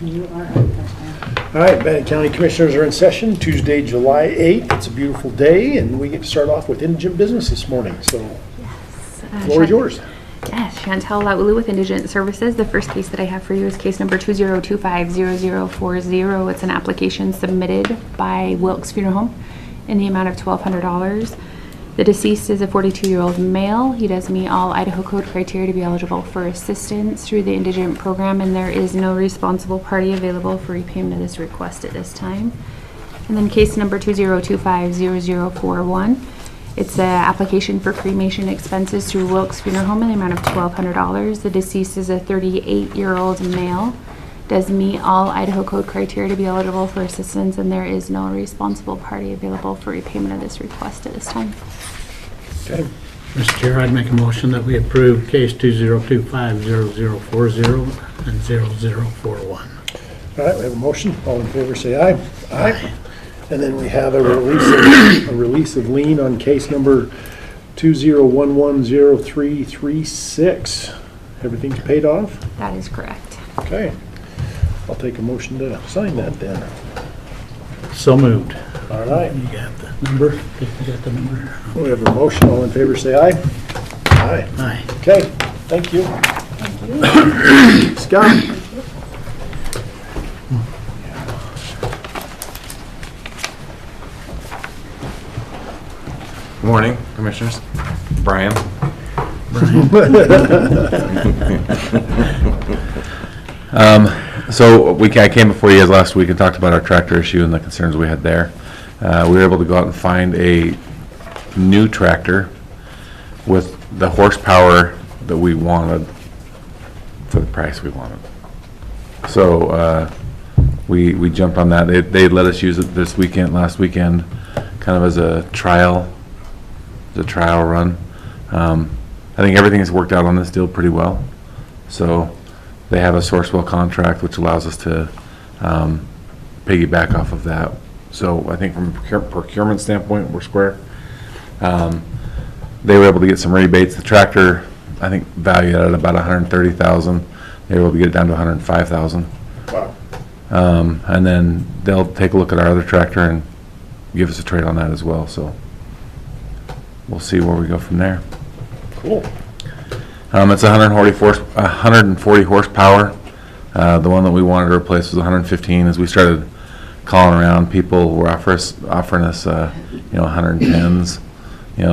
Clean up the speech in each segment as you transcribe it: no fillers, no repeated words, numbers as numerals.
You are up there. All right, Bannock County Commissioners are in session Tuesday, July 8th. It's a beautiful day, and we get to start off with indigent business this morning. So, Yes. floor is yours. Yes, Chantel Laulu with Indigent Services. The first case that I have for you is case number 20250040. It's an application submitted by Wilkes Funeral Home in the amount of $1,200. The deceased is a 42-year-old male. He does meet all Idaho Code criteria to be eligible for assistance through the indigent program, and there is no responsible party available for repayment of this request at this time. And then case number 20250041. It's an application for cremation expenses through Wilkes Funeral Home in the amount of $1,200. The deceased is a 38-year-old male. Does meet all Idaho Code criteria to be eligible for assistance, and there is no responsible party available for repayment of this request at this time. Okay. Mr. Chair, I'd make a motion that we approve case 20250040 and 0041. All right, we have a motion. All in favor, say aye. Aye. And then we have a release of lien on case number 20110336. Everything's paid off? That is correct. Okay. I'll take a motion to sign that then. So moved. All right. You got the number? You got the number? We have a motion. All in favor, say aye. Aye. Aye. Okay, thank you. Thank you. Scott? Morning, Commissioners. Brian. I came before you guys last week and talked about our tractor issue and the concerns we had there. We were able to go out and find a new tractor with the horsepower that we wanted for the price we wanted. So we jumped on that. They let us use it last weekend, kind of as a trial run. I think everything has worked out on this deal pretty well. So they have a Sourcewell contract, which allows us to piggyback off of that. So I think from a procurement standpoint, we're square. They were able to get some rebates. The tractor, I think, valued at about $130,000. They were able to get it down to $105,000. Wow. And then they'll take a look at our other tractor and give us a trade on that as well. So we'll see where we go from there. Cool. It's 140 horsepower. The one that we wanted to replace was 115. As we started calling around, people were offering us 110s,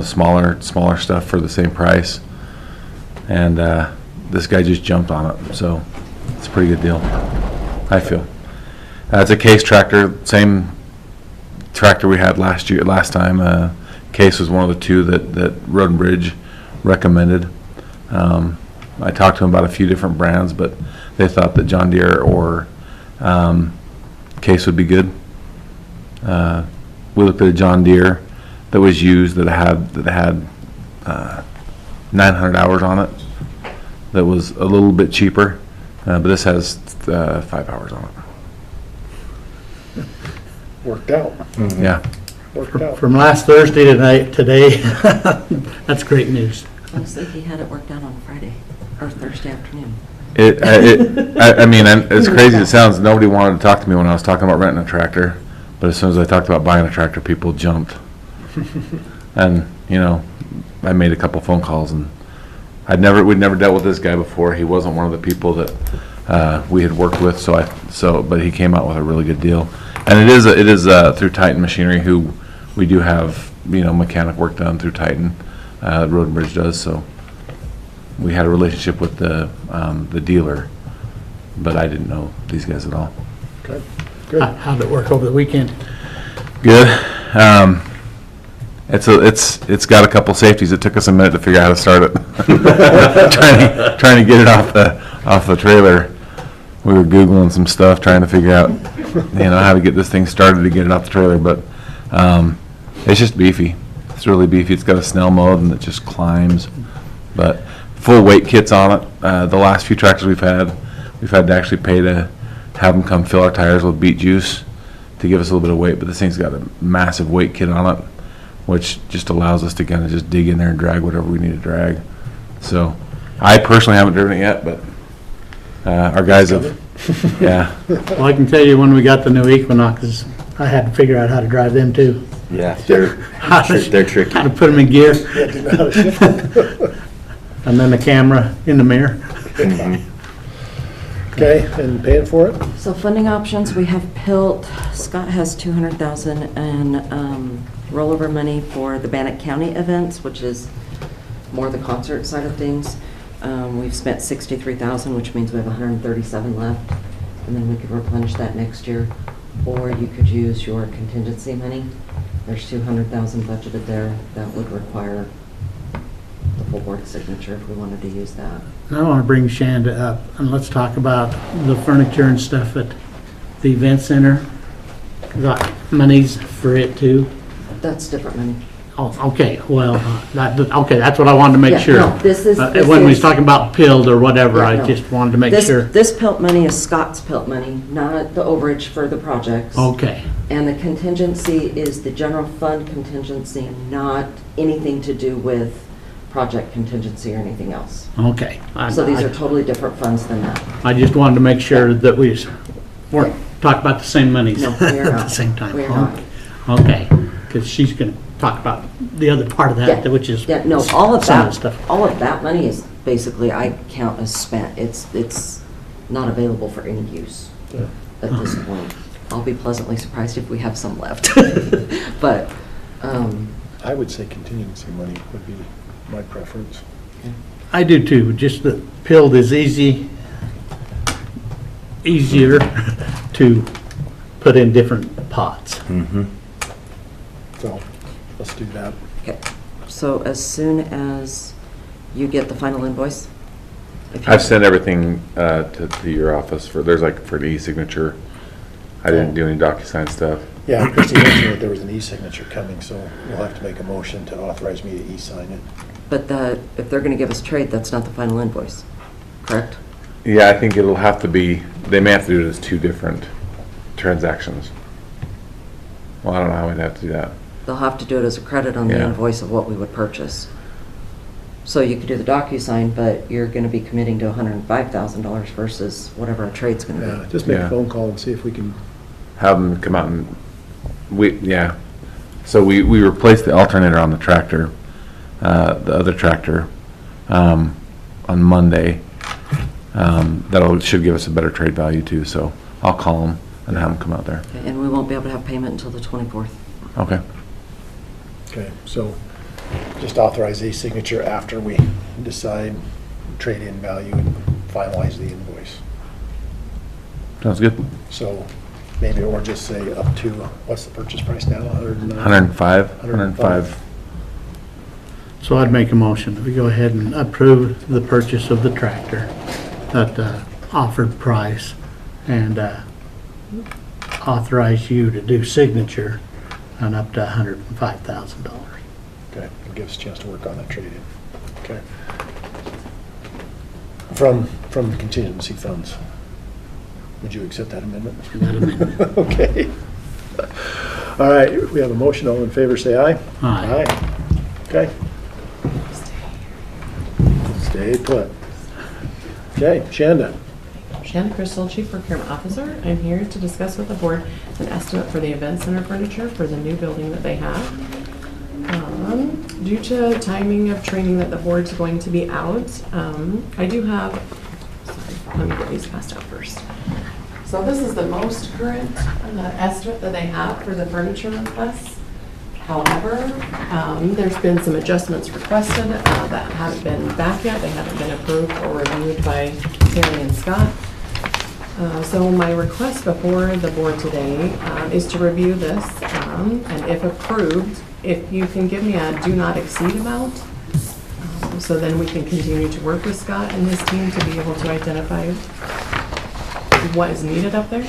smaller stuff for the same price. And this guy just jumped on it, so it's a pretty good deal, I feel. It's a Case tractor, same tractor we had last time. Case was one of the two that Road and Bridge recommended. I talked to them about a few different brands, but they thought that John Deere or Case would be good. We looked at a John Deere that was used that had 900 hours on it. That was a little bit cheaper, but this has 5 hours on it. Worked out. Mm-hmm. Yeah. Worked out. From last Thursday to today, that's great news. Honestly, he had it worked out on Friday or Thursday afternoon. As crazy as it sounds, nobody wanted to talk to me when I was talking about renting a tractor. But as soon as I talked about buying a tractor, people jumped. And, I made a couple phone calls, and we'd never dealt with this guy before. He wasn't one of the people that we had worked with, but he came out with a really good deal. And it is through Titan Machinery, who we do have, mechanic work done through Titan. Road and Bridge does, so we had a relationship with the dealer, but I didn't know these guys at all. Okay. Good. How'd it work over the weekend? Good. It's got a couple safeties. It took us a minute to figure out how to start it. trying to get it off the trailer. We were Googling some stuff, trying to figure out, how to get this thing started to get it off the trailer. But it's just beefy. It's really beefy. It's got a Snell mode and it just climbs. But full weight kits on it. The last few tractors we've had to actually pay to have them come fill our tires with beet juice to give us a little bit of weight. But this thing's got a massive weight kit on it, which just allows us to kind of just dig in there and drag whatever we need to drag. So I personally haven't driven it yet, but Our guys have, yeah, Well, I can tell you when we got the new Equinoxes, I had to figure out how to drive them too. Yeah, they're tricky. How to put them in gear, Yeah, do you know how to shift it? and then the camera in the mirror. Okay, and paying for it? So funding options, we have PILT, Scott has 200,000 and rollover money for the Bannock County events, which is more the concert side of things. We've spent 63,000, which means we have 137 left, and then we could replenish that next year. Or you could use your contingency money. There's 200,000 budgeted there. That would require the full board signature if we wanted to use that. I want to bring Shanda up, and let's talk about the furniture and stuff at the event center. Got monies for it too. That's different money. Oh, okay, well, okay, that's what I wanted to make Yeah, sure. no, this is- this When we was is- talking about pilled or whatever, Yeah, I no. just wanted to make This- sure. This PILT money is Scott's PILT money, not the overage for the projects. Okay, And the contingency is the general fund contingency, not anything to do with project contingency or anything else. okay. So these are totally different funds than that. I just wanted to make sure that we weren't talking about the same monies No, at we are the not. same time. We are not. Okay, because she's going to talk about the other part of that, Yeah. which is Yeah, no, all of some of the that, stuff. all of that money is basically, I count as spent. It's not available for any use Yeah. at this point. I'll be pleasantly surprised if we have some left. But, I would say contingency money would be my preference. I do too, just the pilled is easier to put in different pots. So, let's do that. okay, so as soon as you get the final invoice? if you- I've sent everything to your office for, there's like for the e-signature. I didn't do any DocuSign stuff. Yeah, Christie mentioned that there was an e-signature coming, so we'll have to make a motion to authorize me to e-sign it. But if they're gonna give us trade, that's not the final invoice, correct? Yeah, I think it'll have to be, they may have to do it as two different transactions. Well, I don't know how we'd have to do that. They'll have to do it as a credit on the Yeah. invoice of what we would purchase. So you could do the DocuSign, but you're gonna be committing to $105,000 versus whatever a trade's gonna Yeah, be. just make a Yeah. phone call and see if we can, Have them come out and, yeah. So we replaced the alternator on the tractor, the other tractor, on Monday. Should give us a better trade value too, so I'll call them and have them come out there. Okay, and we won't be able to have payment until the 24th. Okay. okay, so just authorize the signature after we decide trade-in value and finalize the invoice. Sounds good. So maybe, or just say up to, what's the purchase price now, 109? 105. So I'd make a motion that we go ahead and approve the purchase of the tractor at the offered price and authorize you to do signature on up to $105,000. Okay, it'll give us a chance to work on that trade-in. Okay. From the contingency funds. Would you accept that amendment? That amendment. Okay. All right, we have a motion. All in favor, say aye. Aye. Okay. Stay put. Okay, Shanda. Shannon Crystal, Chief Procurement Officer. I'm here to discuss with the board an estimate for the event center furniture for the new building that they have. Due to timing of training that the board's going to be out, I do have, sorry, let me get these passed out first. So this is the most current estimate that they have for the furniture requests. However, there's been some adjustments requested that haven't been back yet. They haven't been approved or reviewed by Terry and Scott. So my request before the board today is to review this, and if approved, if you can give me a do not exceed amount, so then we can continue to work with Scott and his team to be able to identify what is needed up there.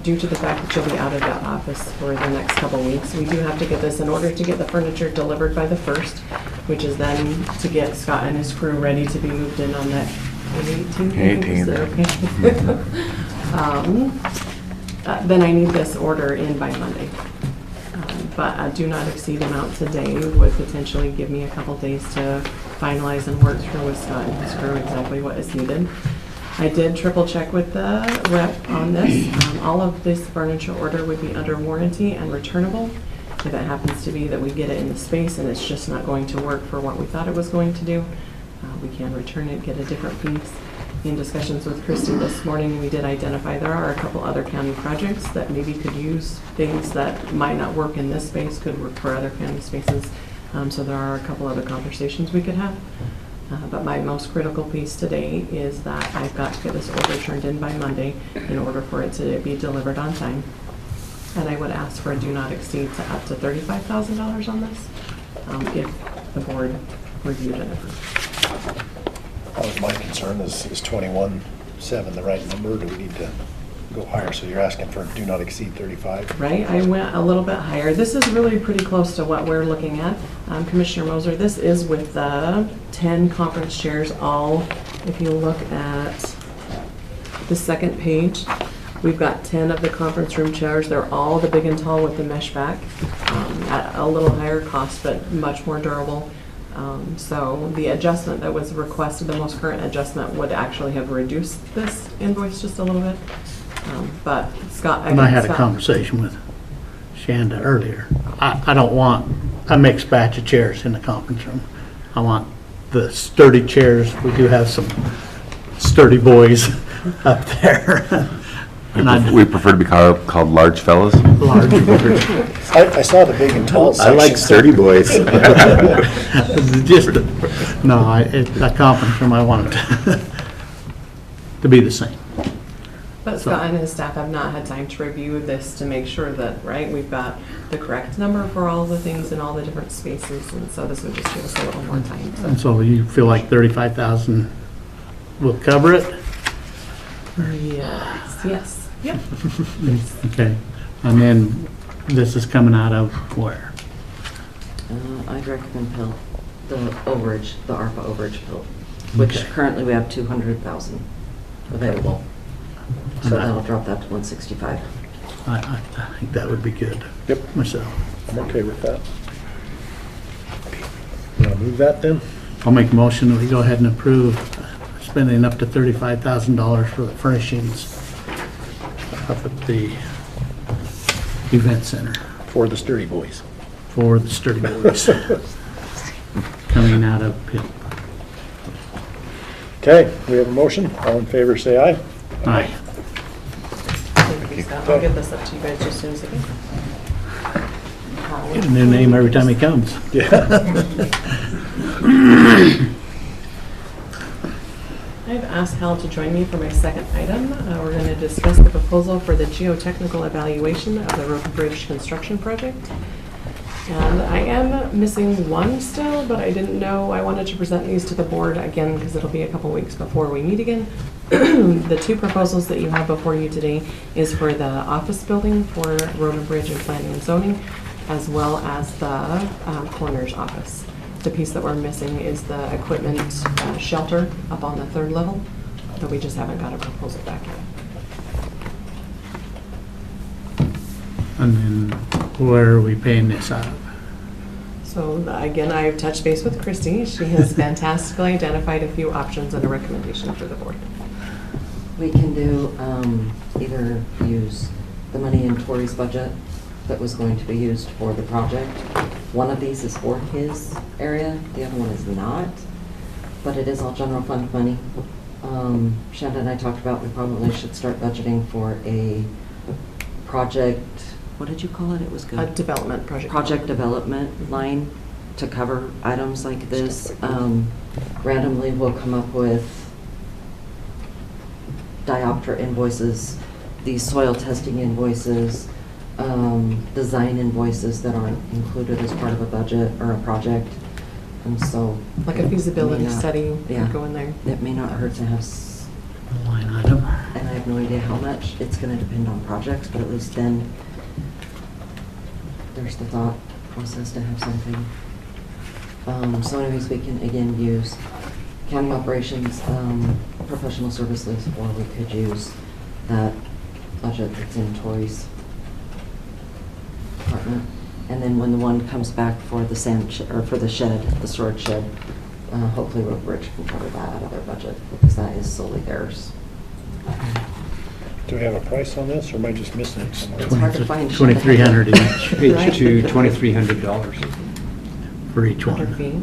Due to the fact that you'll be out of the office for the next couple weeks, we do have to get this in order to get the furniture delivered by the 1st, which is then to get Scott and his crew ready to be moved in on that 18th. Then I need this order in by Monday. But a do not exceed amount today would potentially give me a couple days to finalize and work through with Scott and his crew exactly what is needed. I did triple check with the rep on this. All of this furniture order would be under warranty and returnable. If it happens to be that we get it in the space and it's just not going to work for what we thought it was going to do, we can return it, get a different piece. In discussions with Christy this morning, we did identify there are a couple other county projects that maybe could use things that might not work in this space, could work for other county spaces. So there are a couple other conversations we could have. But my most critical piece today is that I've got to get this order turned in by Monday in order for it to be delivered on time. And I would ask for a do not exceed to up to $35,000 on this, if the board reviewed it. That was my concern, is 21.7 the right number, or do we need to go higher? So you're asking for do not exceed 35? Right, I went a little bit higher. This is really pretty close to what we're looking at. Commissioner Moser, this is with the 10 conference chairs all, if you look at the second page, we've got 10 of the conference room chairs. They're all the big and tall with the mesh back, at a little higher cost, but much more durable. So the adjustment that was requested, the most current adjustment, would actually have reduced this invoice just a little bit. But Scott, And I had a conversation with Shanda earlier. I don't want a mixed batch of chairs in the conference room. I want the sturdy chairs. We do have some sturdy boys up there. And We prefer to be called large fellas. large boys. I saw the big and tall I section. like sturdy boys. Just, a conference room, I want it to be the same. But Scott and his staff have not had time to review this to make sure that, right, we've got the correct number for all the things in all the different spaces, and so this would just give us a little more time. And so you feel like 35,000 will cover it? Yes, yep. Okay. And then this is coming out of where? I'd recommend PILT, the overage, the ARPA overage PILT, which Okay. currently we have 200,000 available. So And I- that'll drop that to 165. I think that would be good. Yep. Myself. I'm okay with that. You want to move that then? I'll make a motion that we go ahead and approve spending up to $35,000 for the furnishings up at the event center For the sturdy boys. for the sturdy boys coming out of PIP. Okay, we have a motion. All in favor, say aye. Aye. Thank you, Scott. I'll get this up to you guys as soon as I can. Get a new name every time he comes. I've asked Hal to join me for my second item. We're going to discuss the proposal for the geotechnical evaluation of the road and bridge construction project. And I am missing one still, but I didn't know, I wanted to present these to the board again because it'll be a couple weeks before we meet again. The two proposals that you have before you today is for the office building for road and bridge and planning and zoning, as well as the coroner's office. The piece that we're missing is the equipment shelter up on the third level, but we just haven't got a proposal back yet. And then where are we paying this out of? So again, I've touched base with Christy. She has fantastically identified a few options and a recommendation for the board. We can do, either use the money in Tori's budget that was going to be used for the project. One of these is for his area, the other one is not, but it is all general fund money. Shanda and I talked about, we probably should start budgeting for a project, what did you call it? It was A good. development project. Project development line to cover items like this. Randomly, we'll come up with diopter invoices, these soil testing invoices, design invoices that aren't included as part of a budget or a project. And so. Like a feasibility it may not- study yeah, would go in there. It may not hurt to have, Line item? and I have no idea how much. It's gonna depend on projects, but at least then there's the thought process to have something. So anyways, we can again use county operations, professional services, or we could use that budget that's in Tori's department. And then when the one comes back for the sand, or for the shed, the storage shed, hopefully Road Bridge can cover that out of their budget, because that is solely theirs. Do we have a price on this, or am I just missing it somewhere? It's hard to find. 2,300 each Right. To $2,300. for each Other one. fee.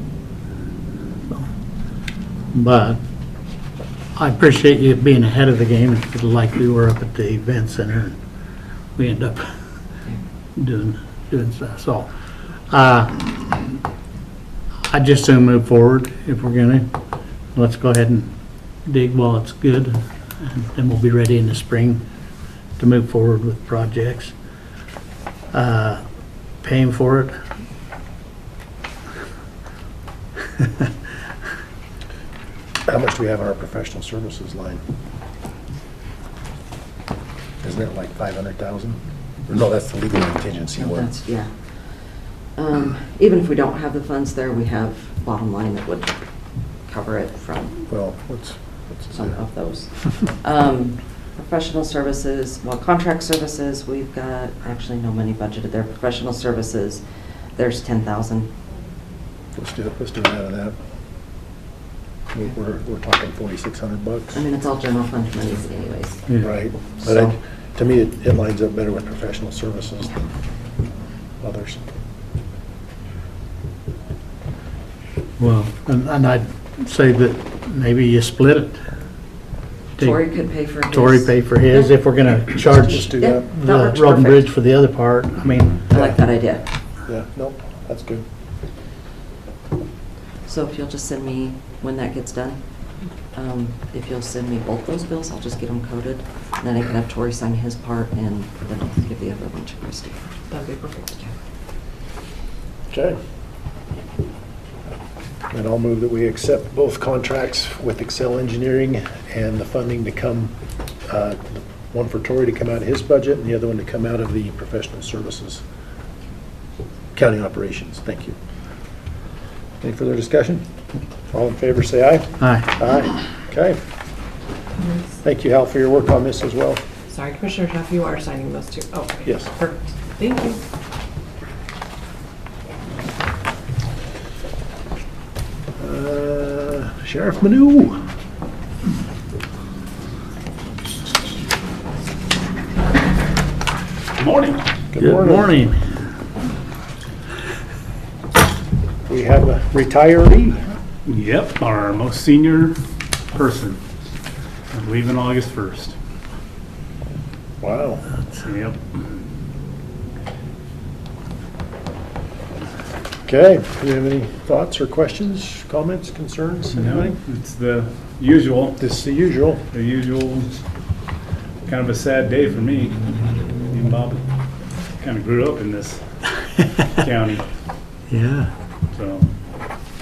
But I appreciate you being ahead of the game, like we were up at the event center, and we end up doing stuff, so. I just soon move forward if we're gonna. Let's go ahead and dig while it's good, and then we'll be ready in the spring to move forward with projects. Paying for it. How much do we have in our professional services line? Isn't it like 500,000? No, that's the legal contingency No, one. that's, yeah. Even if we don't have the funds there, we have bottom line that would cover it from Well, what's some of those. Professional services, well, contract services, we've got actually no money budgeted there. Professional services, there's 10,000. let's do it out of that. We're talking $4,600. I mean, it's all general fund money anyways. Yeah. Right, but So- to me, it lines up better with professional services than others. Well, and I'd say that maybe you split it. Take Tori could pay for his. Tori pay for his, if we're gonna charge Just do Yeah, that. that the works road and perfect. bridge for the other part. I mean, I like that idea. Yeah, nope, that's good. So if you'll just send me, when that gets done, if you'll send me both those bills, I'll just get them coded. And then I can have Tori sign his part, and then I'll give the other one to Christie. That'd be perfect. Okay. And I'll move that we accept both contracts with Excel Engineering and the funding to come, one for Tori to come out of his budget and the other one to come out of the professional services, county operations. Thank you. Any further discussion? All in favor, say aye. aye. Aye. Okay. Thank you, Hal, for your work on this as well. Sorry, Commissioner Jeff, you are signing those too. Oh, okay. Yes. Perfect. Thank you. Sheriff Manu. Morning. Good morning. We have a retiree. Yep, our most senior person. I'm leaving August 1st. Wow. Yep. Okay, do you have any thoughts or questions, comments, concerns, No, anything? it's the usual, This is the usual. kind of a sad day for me. Me and Bob kind of grew up in this county, Yeah, so.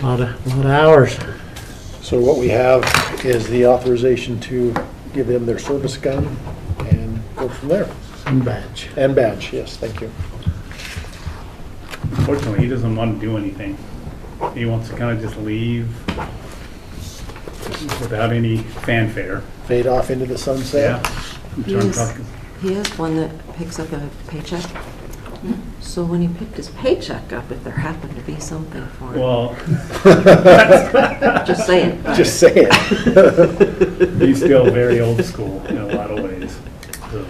lot of hours. So what we have is the authorization to give them their service gun and go from there. And badge. And badge, yes, thank you. Unfortunately, he doesn't want to do anything. He wants to kind of just leave without any fanfare. Fade off into the sunset. Yeah. I'm trying to Yes. talk- He is one that picks up a paycheck. So when he picked his paycheck up, if there happened to be something for him, Well, just saying. Just saying. he's still very old school in a lot of ways. So,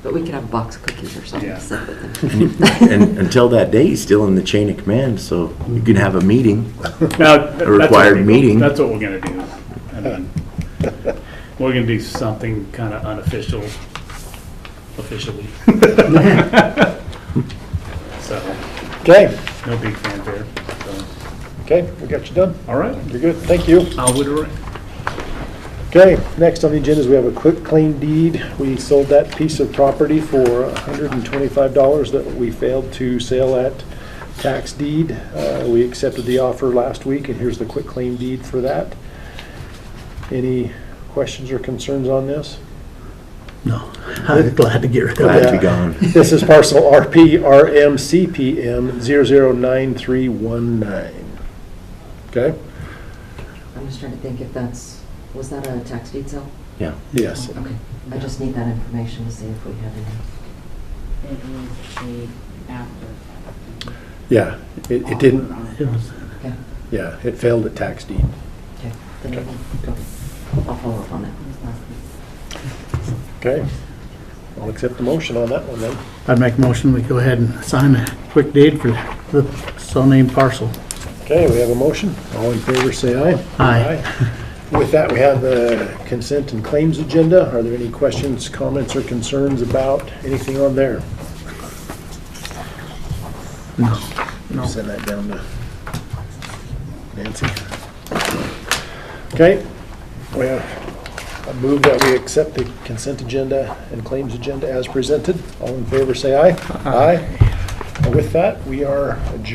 But we could have a box of cookies or something Yeah. to sit with him. And until that day, he's still in the chain of command, so you can have a meeting. now, that's what required we- meeting. That's what we're gonna do. I mean, we're gonna do something kind of unofficial, officially. So, Okay, no big fanfare. So, okay, we got you done. all right, You're good, thank you. I'll would arrange. Okay, next on the agenda is we have a quick claim deed. We sold that piece of property for $125 that we failed to sell at tax deed. We accepted the offer last week, and here's the quick claim deed for that. Any questions or concerns on this? No, I'm glad to get rid of Glad it. to be gone. This is parcel RPRMCPM 009319. Okay? I'm just trying to think if that's, was that a tax deed sale? Yeah. Yes. Okay, I just need that information to see if we have any. It was paid after. Yeah, it didn't, It was- Okay. Yeah, it failed at tax deed. Okay, then I'll follow up on that. Okay. I'll accept the motion on that one then. I'd make a motion, we go ahead and sign a quick deed for the so-named parcel. Okay, we have a motion. All in favor, say aye. Aye. With that, we have the consent and claims agenda. Are there any questions, comments, or concerns about anything on there? No. Send that down to Nancy. Okay, we have a move that we accept the consent agenda and claims agenda as presented. All in favor, say aye. Aye. And with that, we are adjourned.